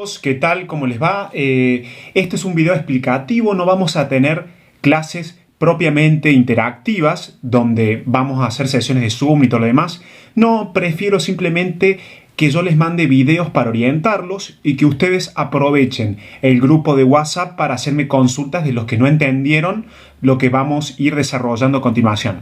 Chicos, ¿qué tal? ¿Cómo les va? Este es un video explicativo, no vamos a tener clases propiamente interactivas donde vamos a hacer sesiones de Zoom y todo lo demás. No, prefiero simplemente que yo les mande videos para orientarlos y que ustedes aprovechen el grupo de WhatsApp para hacerme consultas de los que no entendieron lo que vamos a ir desarrollando a continuación.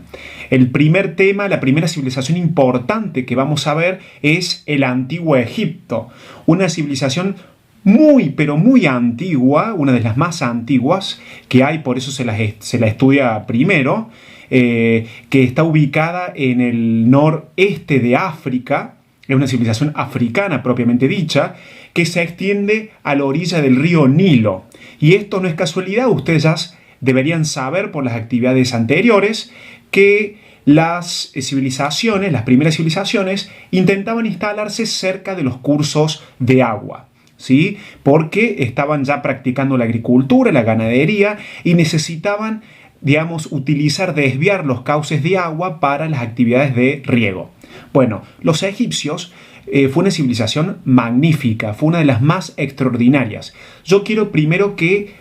El primer tema, la primera civilización importante que vamos a ver es el Antiguo Egipto, una civilización muy, pero muy antigua, una de las más antiguas que hay, por eso se la estudia primero, que está ubicada en el noreste de África. Es una civilización africana propiamente dicha, que se extiende a la orilla del río Nilo. Y esto no es casualidad, ustedes ya deberían saber por las actividades anteriores que las civilizaciones, las primeras civilizaciones, intentaban instalarse cerca de los cursos de agua, ¿sí? Porque estaban ya practicando la agricultura, la ganadería y necesitaban, desviar los cauces de agua para las actividades de riego. Bueno, los egipcios fue una civilización magnífica, fue una de las más extraordinarias. Yo quiero primero que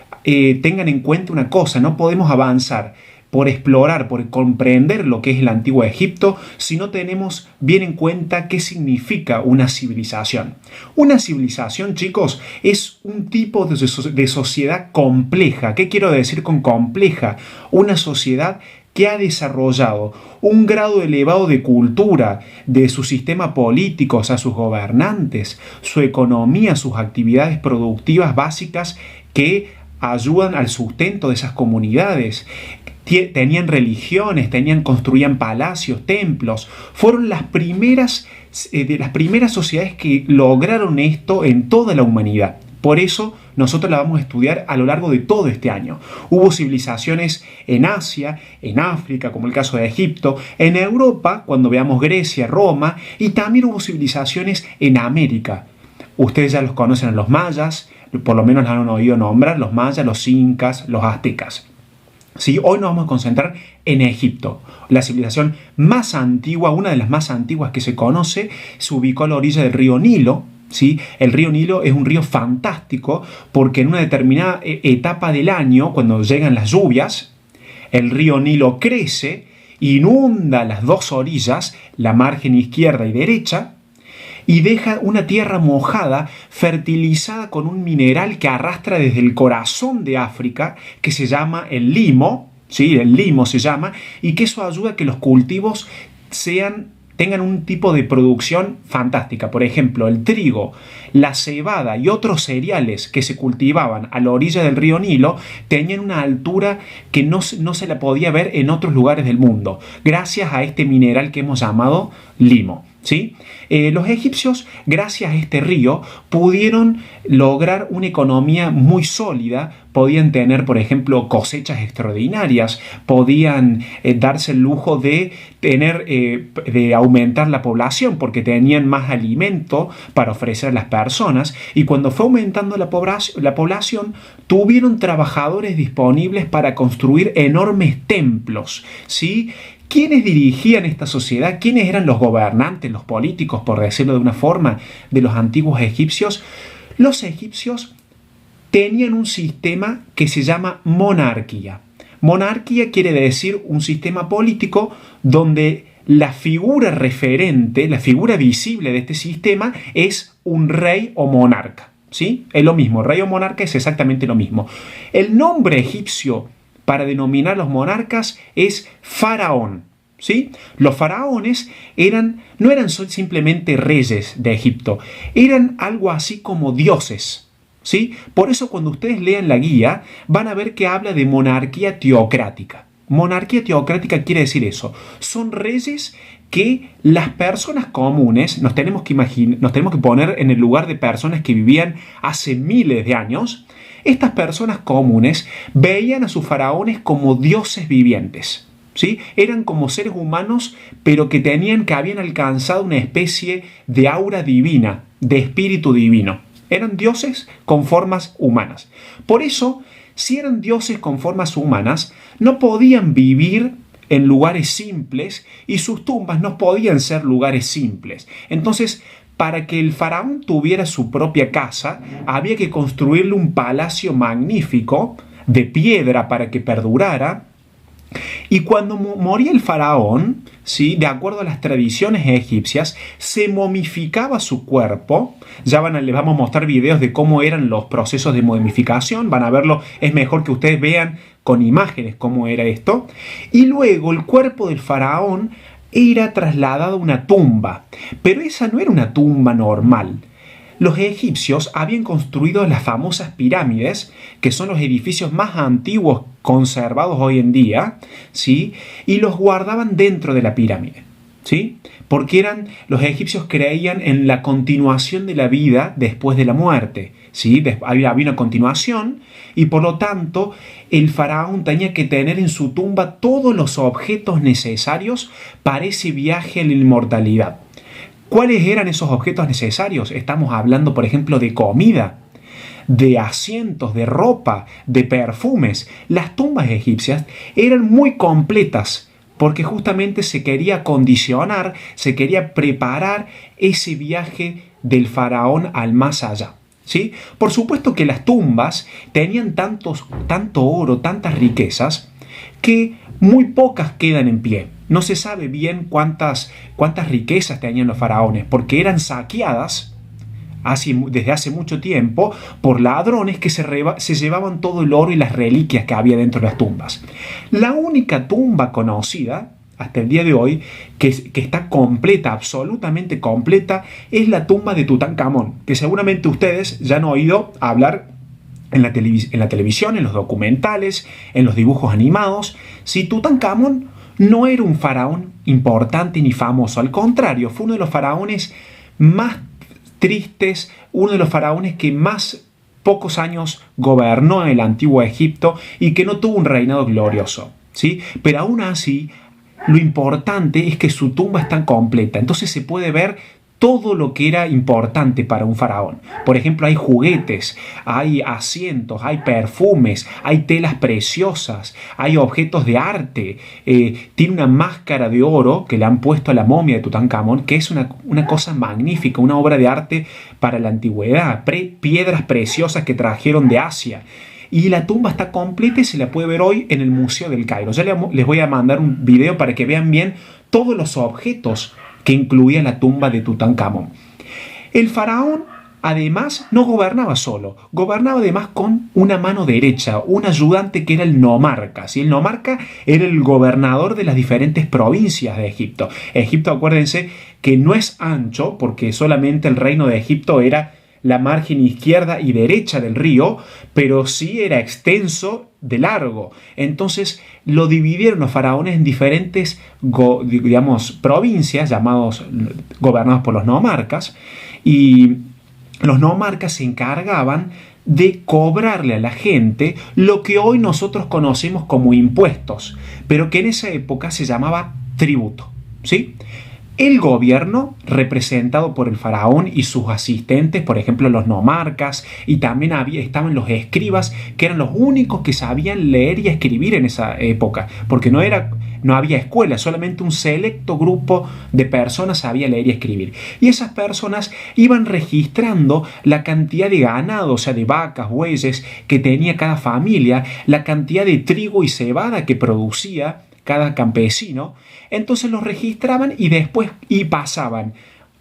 tengan en cuenta una cosa: no podemos avanzar por explorar, por comprender lo que es el Antiguo Egipto, si no tenemos bien en cuenta qué significa una civilización. Una civilización, chicos, es un tipo de sociedad compleja. ¿Qué quiero decir con compleja? Una sociedad que ha desarrollado un grado elevado de cultura, de su sistema político, o sea, sus gobernantes, su economía, sus actividades productivas básicas que ayudan al sustento de esas comunidades. Tenían religiones, construían palacios, templos. Fueron las primeras sociedades que lograron esto en toda la humanidad. Por eso nosotros la vamos a estudiar a lo largo de todo este año. Hubo civilizaciones en Asia, en África, como el caso de Egipto, en Europa, cuando veamos Grecia, Roma, y también hubo civilizaciones en América. Ustedes ya los conocen a los mayas, por lo menos los han oído nombrar, los mayas, los incas, los aztecas. Sí, hoy nos vamos a concentrar en Egipto, la civilización más antigua, una de las más antiguas que se conoce. Se ubicó a la orilla del río Nilo. ¿Sí? El río Nilo es un río fantástico porque en una determinada etapa del año, cuando llegan las lluvias, el río Nilo crece, inunda las dos orillas, la margen izquierda y derecha, y deja una tierra mojada, fertilizada con un mineral que arrastra desde el corazón de África, que se llama el limo, ¿sí? El limo se llama, y que eso ayuda a que los cultivos tengan un tipo de producción fantástica. Por ejemplo, el trigo, la cebada y otros cereales que se cultivaban a la orilla del río Nilo tenían una altura que no se la podía ver en otros lugares del mundo, gracias a este mineral que hemos llamado limo. ¿Sí? Los egipcios, gracias a este río, pudieron lograr una economía muy sólida. Podían tener, por ejemplo, cosechas extraordinarias, podían darse el lujo de aumentar la población porque tenían más alimento para ofrecer a las personas, y cuando fue aumentando la población, tuvieron trabajadores disponibles para construir enormes templos, ¿sí? ¿Quiénes dirigían esta sociedad? ¿Quiénes eran los gobernantes, los políticos, por decirlo de una forma, de los antiguos egipcios? Los egipcios tenían un sistema que se llama monarquía. Monarquía quiere decir un sistema político donde la figura referente, la figura visible de este sistema es un rey o monarca. ¿Sí? Es lo mismo, rey o monarca es exactamente lo mismo. El nombre egipcio para denominar a los monarcas es faraón. ¿Sí? Los faraones no eran simplemente reyes de Egipto, eran algo así como dioses. ¿Sí? Por eso cuando ustedes lean la guía van a ver que habla de monarquía teocrática. Monarquía teocrática quiere decir eso. Son reyes que las personas comunes, nos tenemos que poner en el lugar de personas que vivían hace miles de años. Estas personas comunes veían a sus faraones como dioses vivientes. ¿Sí? Eran como seres humanos, pero que habían alcanzado una especie de aura divina, de espíritu divino. Eran dioses con formas humanas. Por eso, si eran dioses con formas humanas, no podían vivir en lugares simples y sus tumbas no podían ser lugares simples. Entonces, para que el faraón tuviera su propia casa, había que construirle un palacio magnífico de piedra para que perdurara. Y cuando moría el faraón, ¿sí?, de acuerdo a las tradiciones egipcias, se momificaba su cuerpo. Ya les vamos a mostrar videos de cómo eran los procesos de momificación. Van a verlo, es mejor que ustedes vean con imágenes cómo era esto. Y luego el cuerpo del faraón era trasladado a una tumba. Pero esa no era una tumba normal. Los egipcios habían construido las famosas pirámides, que son los edificios más antiguos conservados hoy en día, ¿sí?, y los guardaban dentro de la pirámide, ¿sí?, porque los egipcios creían en la continuación de la vida después de la muerte, ¿sí?, había una continuación, y por lo tanto el faraón tenía que tener en su tumba todos los objetos necesarios para ese viaje a la inmortalidad. ¿Cuáles eran esos objetos necesarios? Estamos hablando, por ejemplo, de comida, de asientos, de ropa, de perfumes. Las tumbas egipcias eran muy completas porque justamente se quería acondicionar, se quería preparar ese viaje del faraón al más allá, ¿sí? Por supuesto que las tumbas tenían tanto oro, tantas riquezas, que muy pocas quedan en pie. No se sabe bien cuántas riquezas tenían los faraones, porque eran saqueadas desde hace mucho tiempo por ladrones que se llevaban todo el oro y las reliquias que había dentro de las tumbas. La única tumba conocida hasta el día de hoy que está completa, absolutamente completa, es la tumba de Tutankamón, que seguramente ustedes ya han oído hablar en la televisión, en los documentales, en los dibujos animados. Si Tutankamón no era un faraón importante ni famoso, al contrario, fue uno de los faraones más tristes, uno de los faraones que más pocos años gobernó en el antiguo Egipto y que no tuvo un reinado glorioso, ¿sí? Pero aún así, lo importante es que su tumba está completa, entonces se puede ver todo lo que era importante para un faraón. Por ejemplo, hay juguetes, hay asientos, hay perfumes, hay telas preciosas, hay objetos de arte. Tiene una máscara de oro que le han puesto a la momia de Tutankamón, que es una cosa magnífica, una obra de arte para la antigüedad. Piedras preciosas que trajeron de Asia. Y la tumba está completa y se la puede ver hoy en el Museo del Cairo. Ya les voy a mandar un video para que vean bien todos los objetos que incluía la tumba de Tutankamón. El faraón, además, no gobernaba solo, gobernaba además con una mano derecha, un ayudante que era el nomarca. ¿Sí? El nomarca era el gobernador de las diferentes provincias de Egipto. Egipto, acuérdense, que no es ancho, porque solamente el reino de Egipto era la margen izquierda y derecha del río, pero sí era extenso de largo. Entonces lo dividieron los faraones en diferentes provincias gobernadas por los nomarcas, y los nomarcas se encargaban de cobrarle a la gente lo que hoy nosotros conocemos como impuestos, pero que en esa época se llamaba tributo, ¿sí? El gobierno, representado por el faraón y sus asistentes, por ejemplo los nomarcas, y también estaban los escribas, que eran los únicos que sabían leer y escribir en esa época, porque no había escuela, solamente un selecto grupo de personas sabía leer y escribir. Y esas personas iban registrando la cantidad de ganado, o sea, de vacas, bueyes, que tenía cada familia, la cantidad de trigo y cebada que producía cada campesino. Entonces los registraban y después pasaban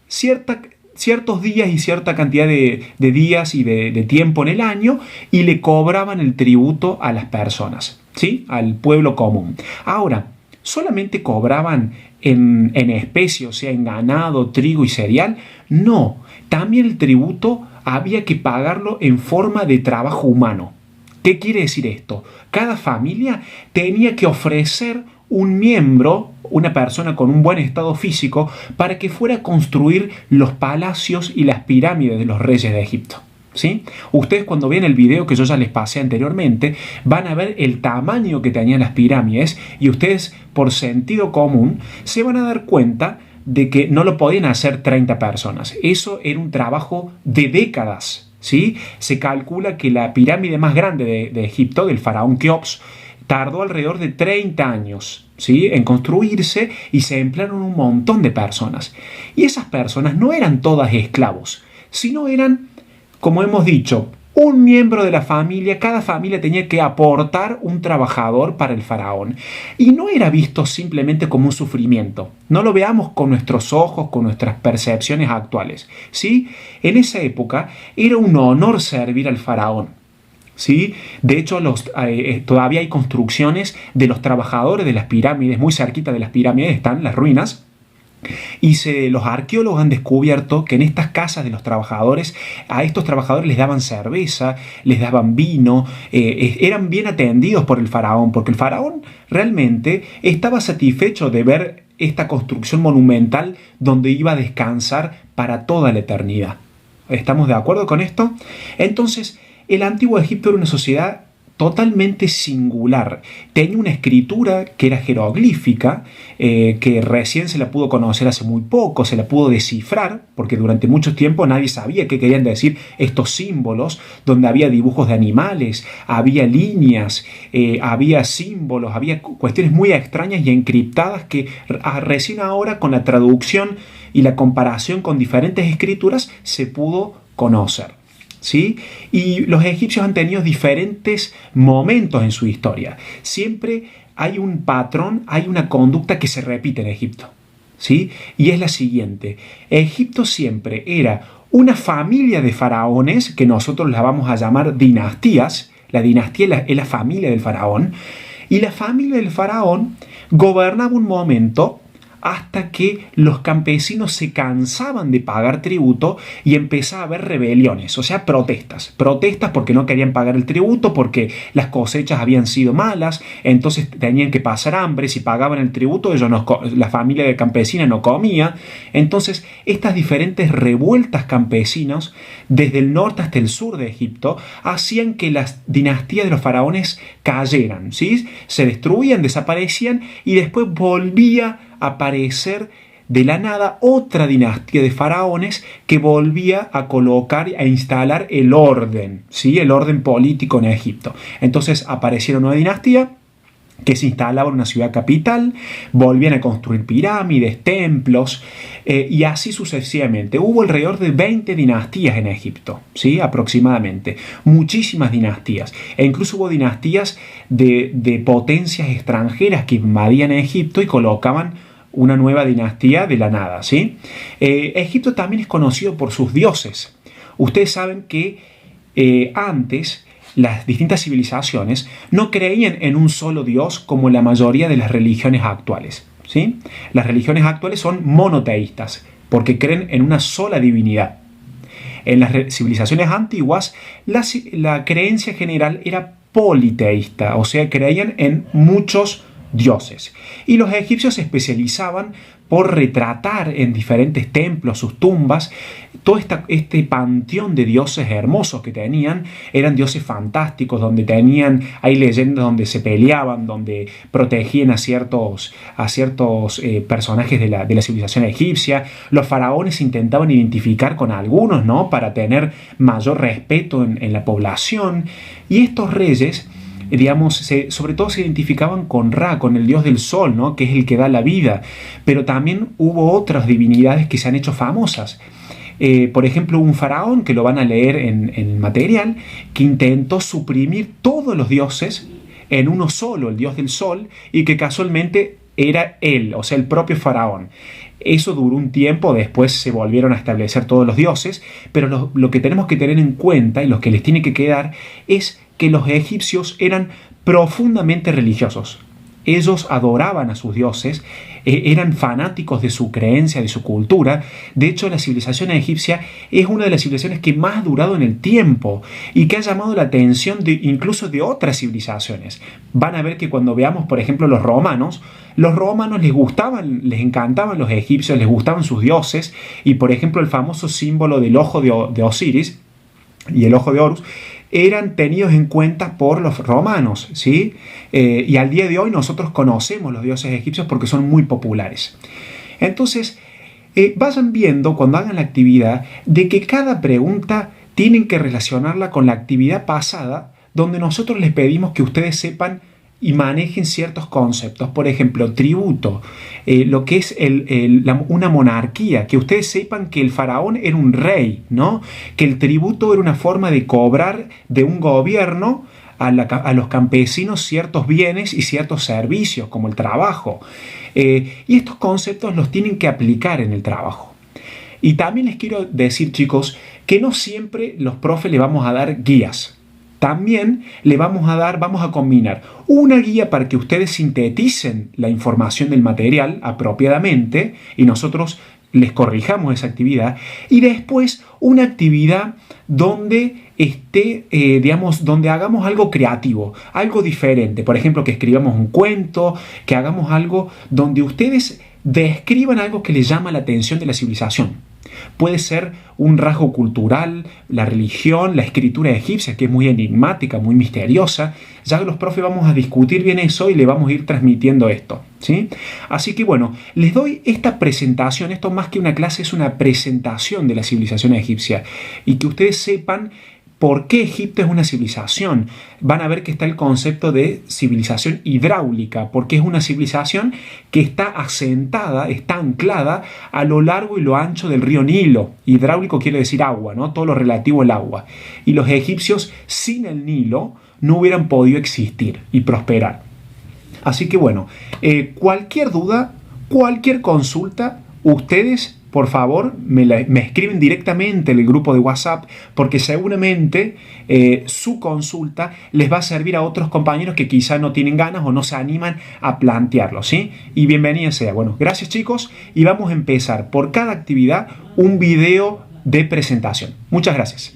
ciertos días y cierta cantidad de días y de tiempo en el año, y le cobraban el tributo a las personas, ¿sí? Al pueblo común. Ahora, ¿solamente cobraban en especie, o sea, en ganado, trigo y cereal? No, también el tributo había que pagarlo en forma de trabajo humano. ¿Qué quiere decir esto? Cada familia tenía que ofrecer un miembro, una persona con un buen estado físico, para que fuera a construir los palacios y las pirámides de los reyes de Egipto, ¿sí? Ustedes, cuando vean el video que yo ya les pasé anteriormente, van a ver el tamaño que tenían las pirámides, y ustedes, por sentido común, se van a dar cuenta de que no lo podían hacer 30 personas. Eso era un trabajo de décadas, ¿sí? Se calcula que la pirámide más grande de Egipto, del faraón Keops, tardó alrededor de 30 años, ¿sí?, en construirse, y se emplearon un montón de personas. Y esas personas no eran todas esclavos, sino eran, como hemos dicho, un miembro de la familia. Cada familia tenía que aportar un trabajador para el faraón. Y no era visto simplemente como un sufrimiento. No lo veamos con nuestros ojos, con nuestras percepciones actuales, ¿sí? En esa época era un honor servir al faraón, ¿sí? De hecho, todavía hay construcciones de los trabajadores de las pirámides. Muy cerquita de las pirámides están las ruinas. Y los arqueólogos han descubierto que en estas casas de los trabajadores, a estos trabajadores les daban cerveza, les daban vino, eran bien atendidos por el faraón, porque el faraón realmente estaba satisfecho de ver esta construcción monumental donde iba a descansar para toda la eternidad. ¿Estamos de acuerdo con esto? Entonces, el antiguo Egipto era una sociedad totalmente singular. Tenía una escritura que era jeroglífica, que recién se la pudo conocer hace muy poco, se la pudo descifrar, porque durante mucho tiempo nadie sabía qué querían decir estos símbolos, donde había dibujos de animales, había líneas, había símbolos, había cuestiones muy extrañas y encriptadas que recién ahora, con la traducción y la comparación con diferentes escrituras, se pudo conocer, ¿sí? Y los egipcios han tenido diferentes momentos en su historia. Siempre hay un patrón, hay una conducta que se repite en Egipto, ¿sí? Y es la siguiente: Egipto siempre era una familia de faraones, que nosotros las vamos a llamar dinastías. La dinastía es la familia del faraón, y la familia del faraón gobernaba un momento hasta que los campesinos se cansaban de pagar tributo y empezaba a haber rebeliones, o sea, protestas porque no querían pagar el tributo, porque las cosechas habían sido malas, entonces tenían que pasar hambre. Si pagaban el tributo, la familia campesina no comía. Entonces, estas diferentes revueltas campesinas, desde el norte hasta el sur de Egipto, hacían que las dinastías de los faraones cayeran, ¿sí? Se destruían, desaparecían, y después volvía aparecer de la nada otra dinastía de faraones que volvía a colocar, a instalar el orden, ¿sí?, el orden político en Egipto. Entonces aparecieron una dinastía que se instalaba en una ciudad capital, volvían a construir pirámides, templos, y así sucesivamente. Hubo alrededor de 20 dinastías en Egipto, ¿sí?, aproximadamente. Muchísimas dinastías. E incluso hubo dinastías de potencias extranjeras que invadían Egipto y colocaban una nueva dinastía de la nada, ¿sí? Egipto también es conocido por sus dioses. Ustedes saben que antes las distintas civilizaciones no creían en un solo Dios como la mayoría de las religiones actuales, ¿sí? Las religiones actuales son monoteístas porque creen en una sola divinidad. En las civilizaciones antiguas, la creencia general era politeísta, o sea, creían en muchos dioses. Y los egipcios se especializaban por retratar en diferentes templos, sus tumbas, todo este panteón de dioses hermosos que tenían. Eran dioses fantásticos, donde hay leyendas donde se peleaban, donde protegían a ciertos personajes de la civilización egipcia. Los faraones se intentaban identificar con algunos, ¿no?, para tener mayor respeto en la población. Y estos reyes, digamos, sobre todo se identificaban con Ra, con el dios del sol, ¿no?, que es el que da la vida. Pero también hubo otras divinidades que se han hecho famosas. Por ejemplo, un faraón, que lo van a leer en el material, que intentó suprimir todos los dioses en uno solo, el dios del sol, y que casualmente era él, o sea, el propio faraón. Eso duró un tiempo, después se volvieron a establecer todos los dioses, pero lo que tenemos que tener en cuenta, y lo que les tiene que quedar, es que los egipcios eran profundamente religiosos. Ellos adoraban a sus dioses, eran fanáticos de su creencia, de su cultura. De hecho, la civilización egipcia es una de las civilizaciones que más ha durado en el tiempo y que ha llamado la atención incluso de otras civilizaciones. Van a ver que cuando veamos, por ejemplo, los romanos les encantaban los egipcios, les gustaban sus dioses, y por ejemplo el famoso símbolo del ojo de Osiris y el ojo de Horus eran tenidos en cuenta por los romanos, ¿sí? Y al día de hoy nosotros conocemos los dioses egipcios porque son muy populares. Entonces, vayan viendo cuando hagan la actividad de que cada pregunta tienen que relacionarla con la actividad pasada, donde nosotros les pedimos que ustedes sepan y manejen ciertos conceptos, por ejemplo, tributo, lo que es una monarquía, que ustedes sepan que el faraón era un rey, ¿no? Que el tributo era una forma de cobrar de un gobierno a los campesinos ciertos bienes y ciertos servicios, como el trabajo. Y estos conceptos los tienen que aplicar en el trabajo. Y también les quiero decir, chicos, que no siempre los profes les vamos a dar guías. También vamos a combinar una guía para que ustedes sinteticen la información del material apropiadamente y nosotros les corrijamos esa actividad, y después una actividad donde donde hagamos algo creativo, algo diferente. Por ejemplo, que escribamos un cuento, que hagamos algo donde ustedes describan algo que les llama la atención de la civilización. Puede ser un rasgo cultural, la religión, la escritura egipcia, que es muy enigmática, muy misteriosa. Ya que los profes vamos a discutir bien eso y le vamos a ir transmitiendo esto, ¿sí? Así que bueno, les doy esta presentación. Esto más que una clase es una presentación de la civilización egipcia. Y que ustedes sepan ¿por qué Egipto es una civilización? Van a ver que está el concepto de civilización hidráulica, porque es una civilización que está asentada, está anclada a lo largo y lo ancho del río Nilo. Hidráulico quiere decir agua, ¿no? Todo lo relativo al agua. Y los egipcios sin el Nilo no hubieran podido existir y prosperar. Así que bueno, cualquier duda, cualquier consulta, ustedes por favor me escriben directamente en el grupo de WhatsApp, porque seguramente su consulta les va a servir a otros compañeros que quizá no tienen ganas o no se animan a plantearlo, ¿sí? Y bienvenida sea. Bueno, gracias chicos, y vamos a empezar por cada actividad un video de presentación. Muchas gracias.